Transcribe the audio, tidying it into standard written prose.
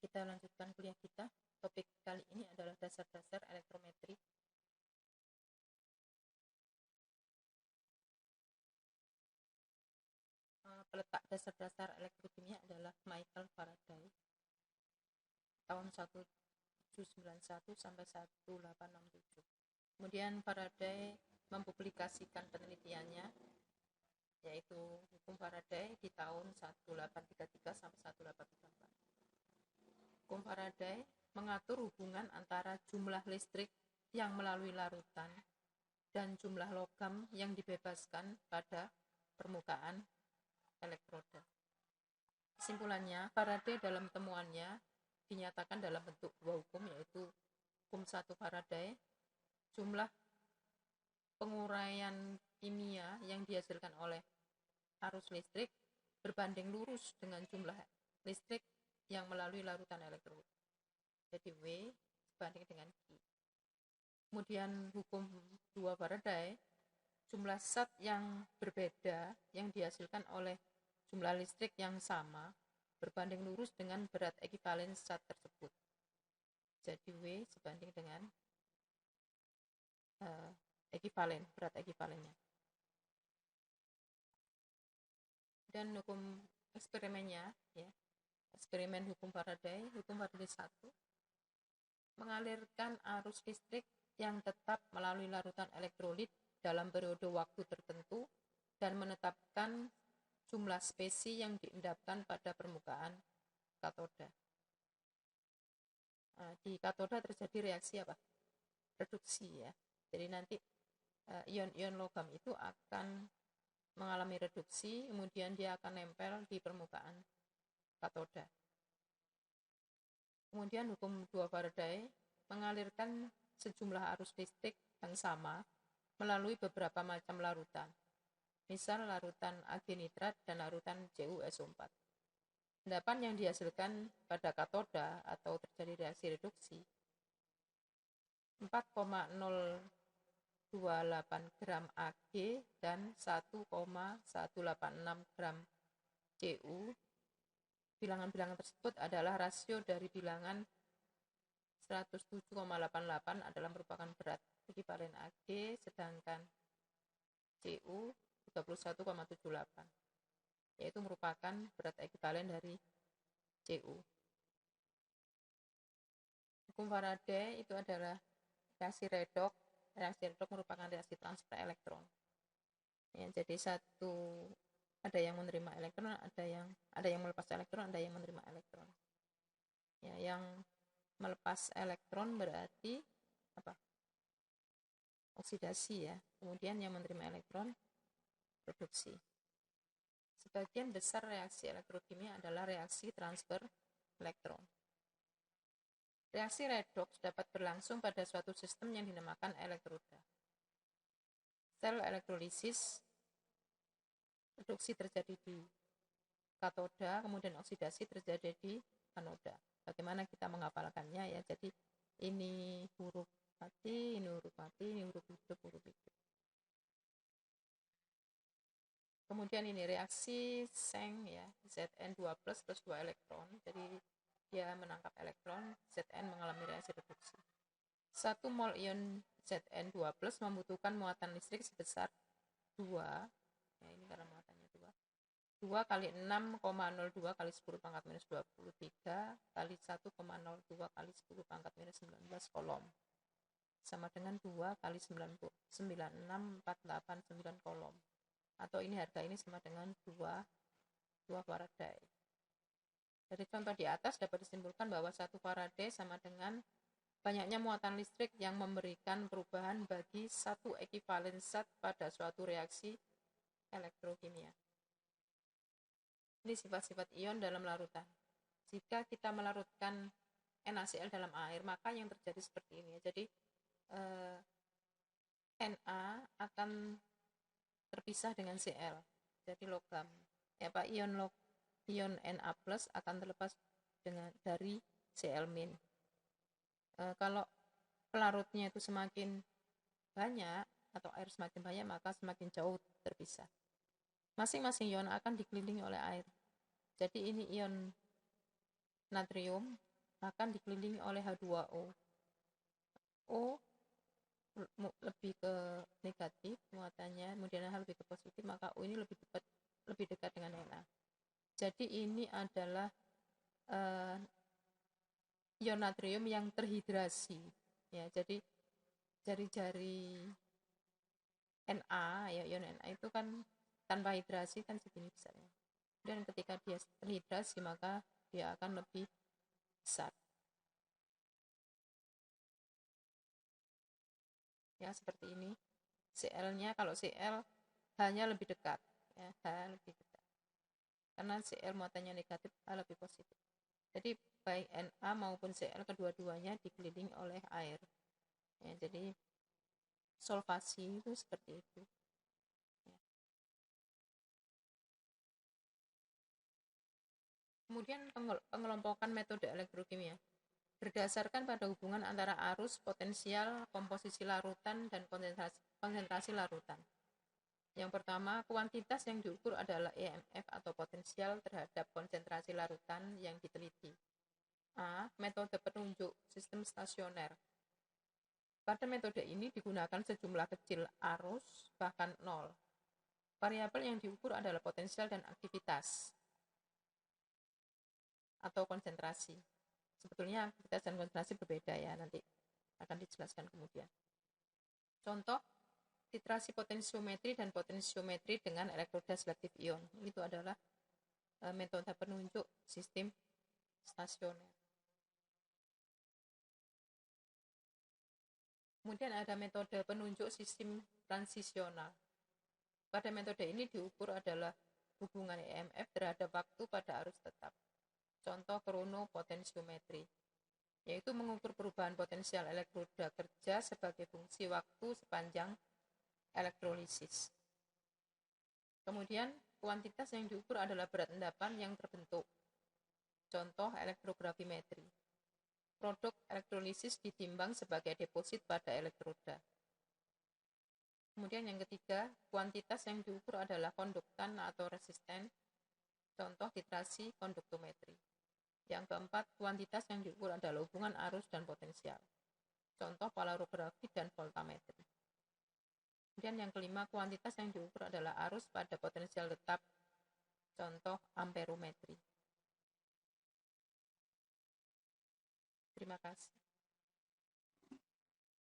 kita lanjutkan kuliah kita. Topik kali ini adalah dasar-dasar elektrometri. Peletak dasar-dasar elektrokimia adalah Michael Faraday tahun 1791 sampai 1867. Kemudian Faraday mempublikasikan penelitiannya yaitu hukum Faraday di tahun 1833 sampai 1834. Hukum Faraday mengatur hubungan antara jumlah listrik yang melalui larutan dan jumlah logam yang dibebaskan pada permukaan elektroda. Kesimpulannya, Faraday dalam temuannya dinyatakan dalam bentuk dua hukum, yaitu hukum 1 Faraday, jumlah penguraian kimia yang dihasilkan oleh arus listrik berbanding lurus dengan jumlah listrik yang melalui larutan elektrod. Jadi W sebanding dengan Q. Kemudian hukum 2 Faraday, jumlah zat yang berbeda yang dihasilkan oleh jumlah listrik yang sama berbanding lurus dengan berat ekivalen zat tersebut. Jadi W sebanding dengan ekivalen, berat ekivalennya. Dan hukum eksperimennya, ya, eksperimen hukum Faraday 1, mengalirkan arus listrik yang tetap melalui larutan elektrolit dalam periode waktu tertentu dan menetapkan jumlah spesi yang diendapkan pada permukaan katoda. Di katoda terjadi reaksi apa? Reduksi, ya. Jadi nanti ion-ion logam itu akan mengalami reduksi, kemudian dia akan nempel di permukaan katoda. Kemudian hukum 2 Faraday mengalirkan sejumlah arus listrik yang sama melalui beberapa macam larutan. Misal larutan Ag nitrat dan larutan CuSO4. Endapan yang dihasilkan pada katoda atau terjadi reaksi reduksi 4,028 gram Ag dan 1,186 gram Cu. Bilangan-bilangan tersebut adalah rasio dari bilangan 107,88 adalah merupakan berat ekivalen Ag, sedangkan Cu 31,78, yaitu merupakan berat ekivalen dari Cu. Hukum Faraday itu adalah reaksi redoks. Reaksi redoks merupakan reaksi transfer elektron. Ya, jadi ada yang menerima elektron, ada yang melepas elektron, ada yang menerima elektron. Ya, yang melepas elektron berarti apa? Oksidasi, ya. Kemudian yang menerima elektron reduksi. Sebagian besar reaksi elektrokimia adalah reaksi transfer elektron. Reaksi redoks dapat berlangsung pada suatu sistem yang dinamakan elektroda. Sel elektrolisis, reduksi terjadi di katoda, kemudian oksidasi terjadi di anoda. Bagaimana kita menghafalkannya, ya? Jadi ini huruf mati, ini huruf mati, ini huruf hidup, huruf hidup. Kemudian ini reaksi Seng, ya, Zn2+ plus 2 elektron. Jadi dia menangkap elektron, Zn mengalami reaksi reduksi. 1 mol ion Zn2+ membutuhkan muatan listrik sebesar 2, ya ini karena muatannya 2 kali 6,02 kali 10 pangkat minus 23 kali 1,02 kali 10 pangkat minus 19 kolom. Sama dengan 2 kali 96489 kolom. Atau ini harga ini sama dengan 2 Faraday. Dari contoh di atas dapat disimpulkan bahwa 1 Faraday sama dengan banyaknya muatan listrik yang memberikan perubahan bagi satu ekivalen zat pada suatu reaksi elektrokimia. Ini sifat-sifat ion dalam larutan. Jika kita melarutkan NaCl dalam air, maka yang terjadi seperti ini. Jadi Na akan terpisah dengan Cl, jadi logam. Ya Pak, ion Na+ akan terlepas dari Cl-. Kalau pelarutnya itu semakin banyak atau air semakin banyak, maka semakin jauh terpisah. Masing-masing ion akan dikelilingi oleh air. Jadi ini ion natrium akan dikelilingi oleh H2O. O lebih ke negatif muatannya, kemudian H lebih ke positif, maka O ini lebih dekat dengan Na. Jadi ini adalah ion natrium yang terhidrasi. Ya, jadi jari-jari Na, ya ion Na itu kan tanpa hidrasi kan segini besarnya. Dan ketika dia terhidrasi maka dia akan lebih besar. Ya, seperti ini. Cl-nya kalau Cl H-nya lebih dekat, ya, H lebih dekat. Karena Cl muatannya negatif, H lebih positif. Jadi baik Na maupun Cl kedua-duanya dikelilingi oleh air. Ya, jadi solvasi itu seperti itu. Ya. Kemudian pengelompokan metode elektrokimia berdasarkan pada hubungan antara arus, potensial, komposisi larutan, dan konsentrasi larutan. Yang pertama, kuantitas yang diukur adalah EMF atau potensial terhadap konsentrasi larutan yang diteliti. A. Metode penunjuk sistem stasioner. Pada metode ini digunakan sejumlah kecil arus, bahkan 0. Variabel yang diukur adalah potensial dan aktivitas atau konsentrasi. Sebetulnya aktivitas dan konsentrasi berbeda ya, nanti akan dijelaskan kemudian. Contoh, titrasi potensiometri dan potensiometri dengan elektroda selektif ion. Itu adalah metode penunjuk sistem stasioner. Kemudian ada metode penunjuk sistem transisional. Pada metode ini diukur adalah hubungan EMF terhadap waktu pada arus tetap. Contoh kronopotensiometri, yaitu mengukur perubahan potensial elektroda kerja sebagai fungsi waktu sepanjang elektrolisis. Kemudian kuantitas yang diukur adalah berat endapan yang terbentuk. Contoh elektrografimetri. Produk elektrolisis ditimbang sebagai deposit pada elektroda. Kemudian yang ketiga, kuantitas yang diukur adalah konduktan atau resisten. Contoh titrasi konduktometri. Yang keempat, kuantitas yang diukur adalah hubungan arus dan potensial. Contoh polarografi dan voltametri. Kemudian yang kelima, kuantitas yang diukur adalah arus pada potensial tetap. Contoh amperometri. Terima kasih.